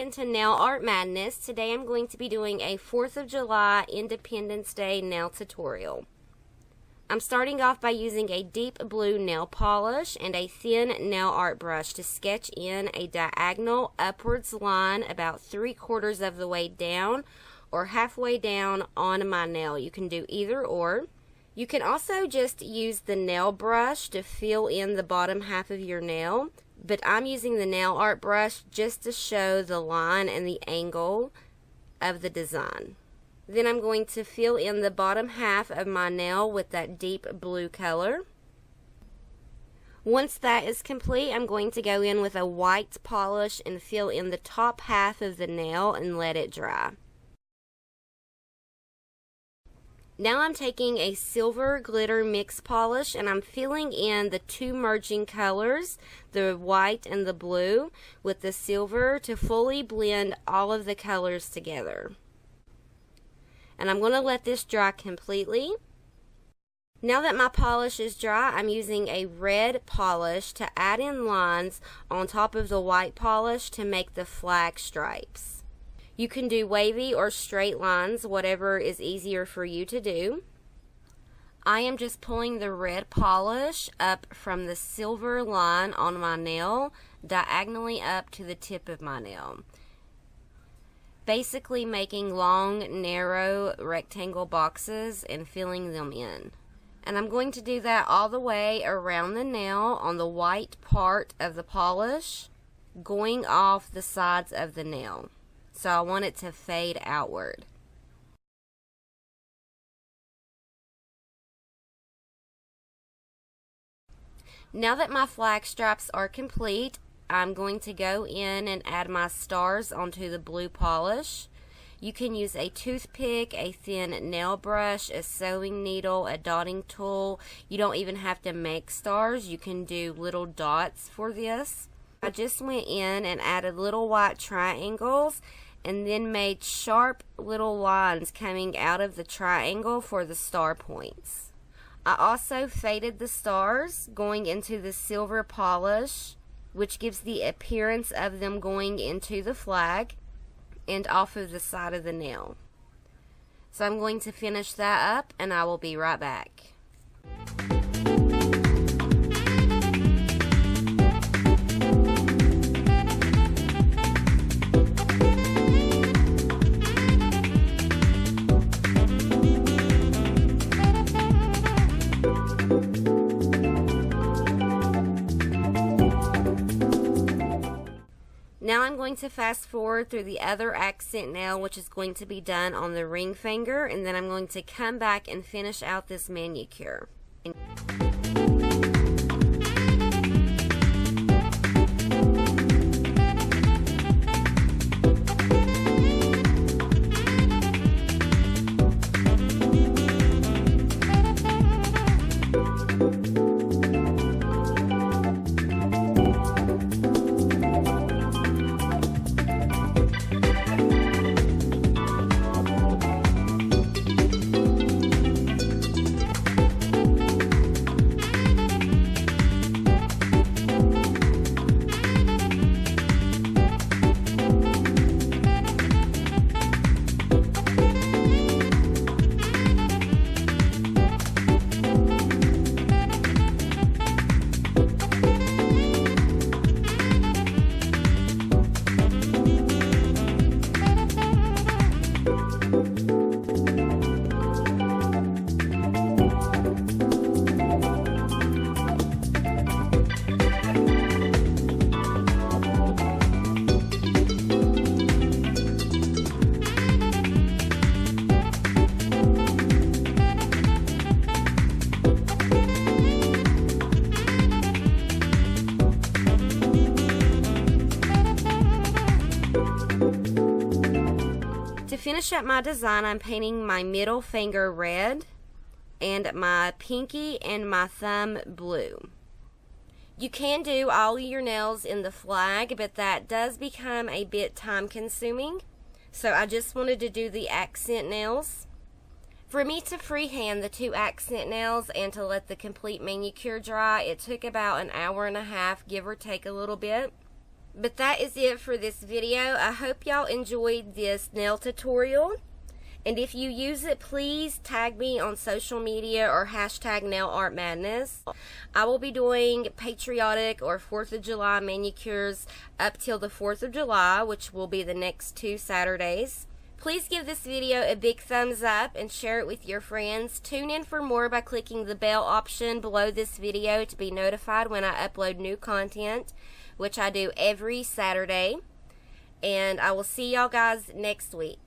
into Nail Art Madness. Today I'm going to be doing a 4th of July Independence Day nail tutorial. I'm starting off by using a deep blue nail polish and a thin nail art brush to sketch in a diagonal upwards line about 3/4 of the way down or halfway down on my nail. You can do either or. You can also just use the nail brush to fill in the bottom half of your nail, but I'm using the nail art brush just to show the line and the angle of the design. Then I'm going to fill in the bottom half of my nail with that deep blue color. Once that is complete, I'm going to go in with a white polish and fill in the top half of the nail and let it dry. Now I'm taking a silver glitter mix polish and I'm filling in the two merging colors, the white and the blue, with the silver to fully blend all of the colors together. And I'm going to let this dry completely. Now that my polish is dry, I'm using a red polish to add in lines on top of the white polish to make the flag stripes. You can do wavy or straight lines, whatever is easier for you to do. I am just pulling the red polish up from the silver line on my nail, diagonally up to the tip of my nail. Basically making long, narrow rectangle boxes and filling them in. And I'm going to do that all the way around the nail on the white part of the polish, going off the sides of the nail. So I want it to fade outward. Now that my flag stripes are complete, I'm going to go in and add my stars onto the blue polish. You can use a toothpick, a thin nail brush, a sewing needle, a dotting tool. You don't even have to make stars. You can do little dots for this. I just went in and added little white triangles and then made sharp little lines coming out of the triangle for the star points. I also faded the stars going into the silver polish, which gives the appearance of them going into the flag and off of the side of the nail. So I'm going to finish that up and I will be right back. Now I'm going to fast forward through the other accent nail, which is going to be done on the ring finger, and then I'm going to come back and finish out this manicure. To finish up my design, I'm painting my middle finger red and my pinky and my thumb blue. You can do all your nails in the flag, but that does become a bit time consuming. So I just wanted to do the accent nails. For me to freehand the 2 accent nails and to let the complete manicure dry, it took about an hour and a half, give or take a little bit. But that is it for this video. I hope y'all enjoyed this nail tutorial. And if you use it, please tag me on social media or hashtag #NailArtMaddness. I will be doing patriotic or 4th of July manicures up till the 4th of July, which will be the next 2 Saturdays. Please give this video a big thumbs up and share it with your friends. Tune in for more by clicking the bell option below this video to be notified when I upload new content, which I do every Saturday. And I will see y'all guys next week.